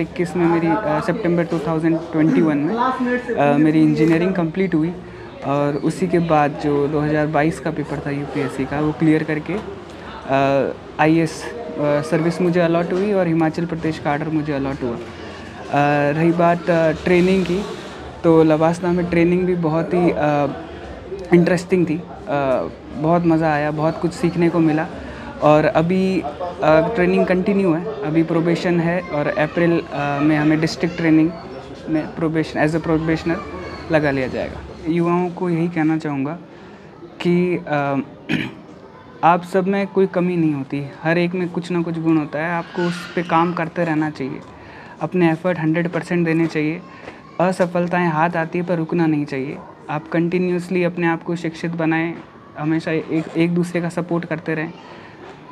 21 में मेरी सितंबर 2021 में मेरी इंजीनियरिंग कंप्लीट हुई और उसी के बाद जो 2022 का पेपर था यूपीएससी का वो क्लियर करके आईएएस सर्विस मुझे अलॉट हुई और हिमाचल प्रदेश का आर्डर मुझे अलॉट हुआ। रही बात ट्रेनिंग की, तो लवासना में ट्रेनिंग भी बहुत ही इंटरेस्टिंग थी। बहुत मज़ा आया, बहुत कुछ सीखने को मिला और अभी ट्रेनिंग कंटिन्यू है। अभी प्रोबेशन है और अप्रैल में हमें डिस्ट्रिक्ट ट्रेनिंग में प्रोबेशन एज ए प्रोबेशनर लगा लिया जाएगा। युवाओं को यही कहना चाहूँगा कि आप सब में कोई कमी नहीं होती, हर एक में कुछ ना कुछ गुण होता है। आपको उस पे काम करते रहना चाहिए, अपने एफ़र्ट 100% देने चाहिए। असफलताएं हाथ आती है पर रुकना नहीं चाहिए। आप कंटिन्यूसली अपने आप को शिक्षित बनाएं, हमेशा एक दूसरे का सपोर्ट करते रहें।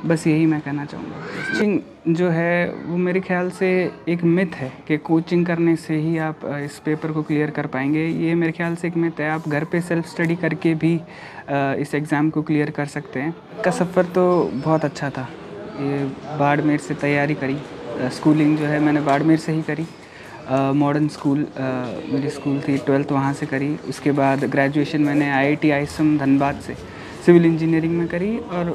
बस यही मैं कहना चाहूँगा। कोचिंग जो है वो मेरे ख्याल से एक मिथ है कि कोचिंग करने से ही आप इस पेपर को क्लियर कर पाएंगे। ये मेरे ख्याल से एक मिथ है। आप घर पे सेल्फ स्टडी करके भी इस एग्ज़ाम को क्लियर कर सकते हैं। का सफ़र तो बहुत अच्छा था। ये बाड़मेर से तैयारी करी, स्कूलिंग जो है मैंने बाड़मेर से ही करी। मॉडर्न स्कूल मेरी स्कूल थी, 12th वहाँ से करी। उसके बाद ग्रेजुएशन मैंने IIT ISM धनबाद से सिविल इंजीनियरिंग में करी और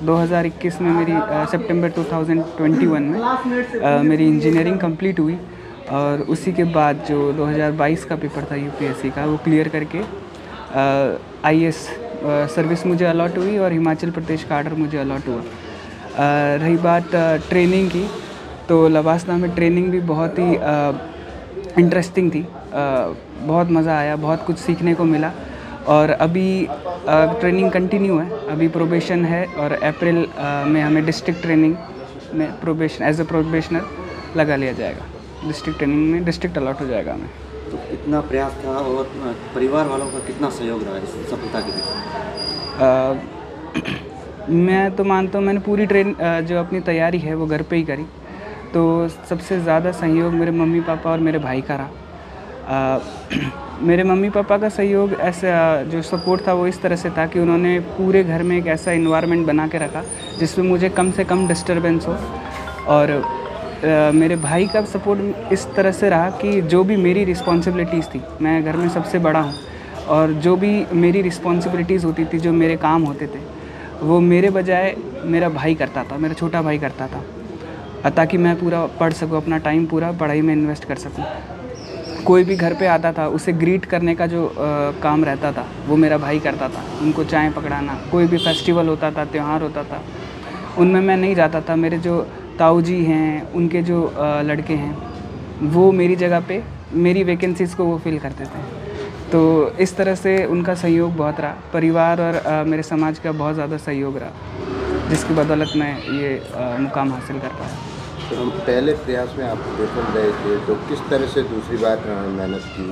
2021 में मेरी सितंबर 2021 में मेरी इंजीनियरिंग कंप्लीट हुई और उसी के बाद जो 2022 का पेपर था यूपीएससी का वो क्लियर करके आईएएस सर्विस मुझे अलॉट हुई और हिमाचल प्रदेश का आर्डर मुझे अलॉट हुआ। रही बात ट्रेनिंग की, तो लवासना में ट्रेनिंग भी बहुत ही इंटरेस्टिंग थी। बहुत मज़ा आया, बहुत कुछ सीखने को मिला और अभी ट्रेनिंग कंटिन्यू है। अभी प्रोबेशन है और अप्रैल में हमें डिस्ट्रिक्ट ट्रेनिंग में प्रोबेशन एज ए प्रोबेशनर लगा लिया जाएगा। डिस्ट्रिक्ट ट्रेनिंग में डिस्ट्रिक्ट अलॉट हो जाएगा हमें। तो कितना प्रयास था और परिवार वालों का कितना सहयोग रहा इस सफलता के पीछे? मैं तो मानता हूँ मैंने पूरी जो अपनी तैयारी है वो घर पे ही करी, तो सबसे ज़्यादा सहयोग मेरे मम्मी पापा और मेरे भाई का रहा। मेरे मम्मी पापा का सहयोग ऐसा जो सपोर्ट था वो इस तरह से था कि उन्होंने पूरे घर में एक ऐसा इन्वायरमेंट बना के रखा जिसमें मुझे कम से कम डिस्टर्बेंस हो। और मेरे भाई का सपोर्ट इस तरह से रहा कि जो भी मेरी रिस्पॉन्सिबिलिटीज़ थी, मैं घर में सबसे बड़ा हूँ और जो भी मेरी रिस्पॉन्सिबिलिटीज़ होती थी, जो मेरे काम होते थे, वो मेरे बजाय मेरा भाई करता था, मेरा छोटा भाई करता था, ताकि मैं पूरा पढ़ सकूँ, अपना टाइम पूरा पढ़ाई में इन्वेस्ट कर सकूँ। कोई भी घर पे आता था उसे ग्रीट करने का जो काम रहता था वो मेरा भाई करता था। उनको चाय पकड़ाना, कोई भी फेस्टिवल होता था, त्यौहार होता था, उनमें मैं नहीं जाता था। मेरे जो ताऊ जी हैं, उनके जो लड़के हैं, वो मेरी जगह पे मेरी वैकेंसीज़ को वो फिल करते थे। तो इस तरह से उनका सहयोग बहुत रहा। परिवार और मेरे समाज का बहुत ज़्यादा सहयोग रहा, जिसकी बदौलत मैं ये मुकाम हासिल कर पाया। तो हम पहले प्रयास में आप विफल रहे थे, तो किस तरह से दूसरी बार मेहनत की,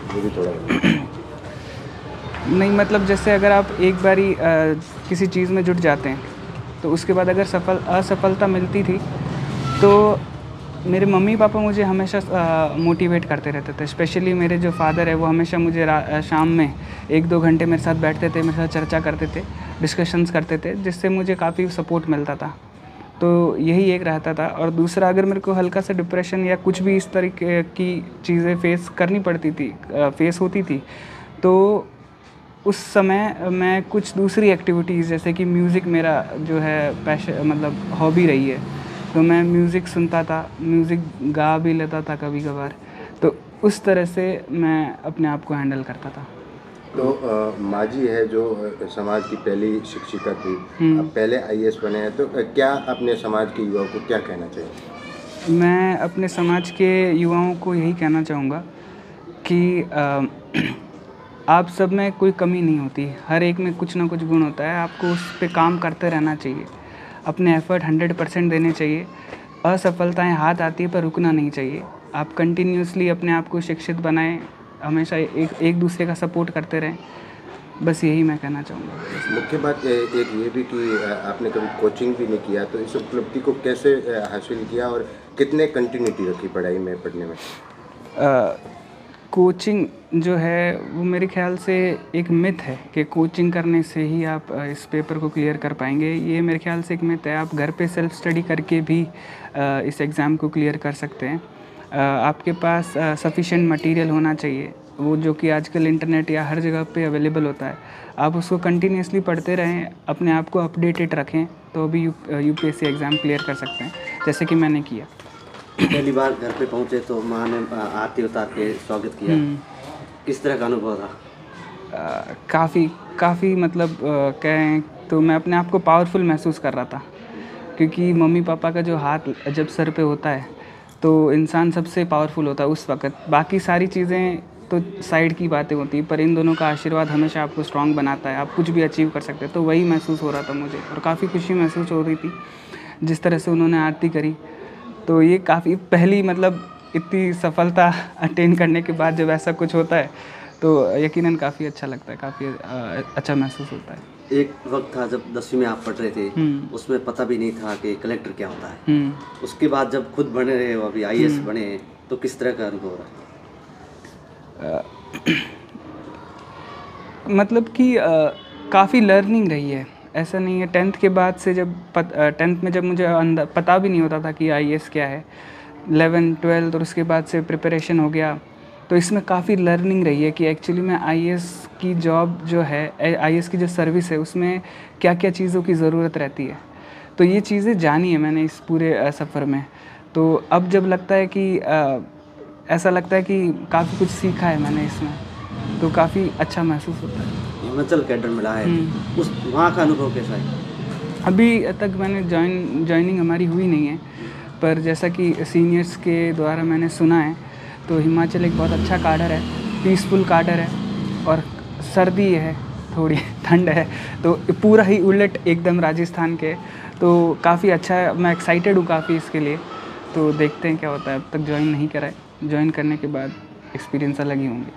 वो भी थोड़ा नहीं, मतलब जैसे अगर आप एक बारी किसी चीज़ में जुट जाते हैं तो उसके बाद अगर असफलता मिलती थी तो मेरे मम्मी पापा मुझे हमेशा मोटिवेट करते रहते थे। स्पेशली मेरे जो फादर है वो हमेशा मुझे शाम में 1-2 घंटे मेरे साथ बैठते थे, मेरे साथ चर्चा करते थे, डिस्कशंस करते थे, जिससे मुझे काफ़ी सपोर्ट मिलता था। तो यही एक रहता था। और दूसरा, अगर मेरे को हल्का सा डिप्रेशन या कुछ भी इस तरीके की चीज़ें फेस होती थी, तो उस समय मैं कुछ दूसरी एक्टिविटीज़, जैसे कि म्यूज़िक मेरा जो है पैशन, मतलब हॉबी रही है, तो मैं म्यूज़िक सुनता था, म्यूज़िक गा भी लेता था कभी कभार। तो उस तरह से मैं अपने आप को हैंडल करता था। तो माँ जी है जो समाज की पहली शिक्षिका थी, अब पहले IAS बने हैं, तो क्या अपने समाज के युवाओं को क्या कहना चाहिए? मैं अपने समाज के युवाओं को यही कहना चाहूँगा कि आप सब में कोई कमी नहीं होती, हर एक में कुछ ना कुछ गुण होता है। आपको उस पे काम करते रहना चाहिए, अपने एफ़र्ट 100% देने चाहिए। असफलताएं हाथ आती है पर रुकना नहीं चाहिए। आप कंटिन्यूसली अपने आप को शिक्षित बनाएं, हमेशा एक दूसरे का सपोर्ट करते रहें। बस यही मैं कहना चाहूँगा। मुख्य बात एक ये भी कि आपने कभी कोचिंग भी नहीं किया, तो इस उपलब्धि को कैसे हासिल किया और कितने कंटिन्यूटी रखी पढ़ाई में, पढ़ने में? कोचिंग जो है वो मेरे ख्याल से एक मिथ है कि कोचिंग करने से ही आप इस पेपर को क्लियर कर पाएंगे। ये मेरे ख्याल से एक मिथ है। आप घर पे सेल्फ स्टडी करके भी इस एग्ज़ाम को क्लियर कर सकते हैं। आपके पास सफिशिएंट मटेरियल होना चाहिए, वो जो कि आजकल इंटरनेट या हर जगह पे अवेलेबल होता है। आप उसको कंटिन्यूसली पढ़ते रहें, अपने आप को अपडेटेड रखें, तो अभी यूपीएससी एग्ज़ाम क्लियर कर सकते हैं, जैसे कि मैंने किया। पहली बार घर पे पहुंचे तो माँ ने आरती उतार के स्वागत किया, किस तरह का अनुभव था? काफ़ी मतलब कहें तो मैं अपने आप को पावरफुल महसूस कर रहा था, क्योंकि मम्मी पापा का जो हाथ जब सर पे होता है तो इंसान सबसे पावरफुल होता है उस वक़्त। बाकी सारी चीज़ें तो साइड की बातें होती हैं, पर इन दोनों का आशीर्वाद हमेशा आपको स्ट्रॉन्ग बनाता है, आप कुछ भी अचीव कर सकते हैं। तो वही महसूस हो रहा था मुझे, और काफ़ी खुशी महसूस हो रही थी जिस तरह से उन्होंने आरती करी। तो ये काफ़ी पहली मतलब इतनी सफलता अटेन करने के बाद जब ऐसा कुछ होता है तो यकीनन काफ़ी अच्छा लगता है, काफ़ी अच्छा महसूस होता है। एक वक्त था जब 10वीं में आप पढ़ रहे थे, उसमें पता भी नहीं था कि कलेक्टर क्या होता है। उसके बाद जब खुद बने रहे हो, अभी आईएएस बने, तो किस तरह का अनुभव रहा? मतलब कि काफ़ी लर्निंग रही है, ऐसा नहीं है। 10th के बाद से जब 10th में जब मुझे अंदर पता भी नहीं होता था कि आईएएस क्या है, 11th 12th और उसके बाद से प्रिपरेशन हो गया, तो इसमें काफ़ी लर्निंग रही है कि एक्चुअली में आईएएस की जॉब जो है, आईएएस की जो सर्विस है, उसमें क्या क्या चीज़ों की ज़रूरत रहती है। तो ये चीज़ें जानी है मैंने इस पूरे सफ़र में। तो अब जब लगता है कि ऐसा लगता है कि काफ़ी कुछ सीखा है मैंने इसमें, तो काफ़ी अच्छा महसूस होता है। हिमाचल कैडर मिला है, उस वहाँ का अनुभव कैसा है? अभी तक मैंने जॉइनिंग हमारी हुई नहीं है, पर जैसा कि सीनियर्स के द्वारा मैंने सुना है तो हिमाचल एक बहुत अच्छा काडर है, पीसफुल काडर है, और सर्दी है, थोड़ी ठंड है, तो पूरा ही उलट एकदम राजस्थान के। तो काफ़ी अच्छा है, मैं एक्साइटेड हूँ काफ़ी इसके लिए। तो देखते हैं क्या होता है, अब तक ज्वाइन नहीं करा है, ज्वाइन करने के बाद एक्सपीरियंस अलग ही होंगे।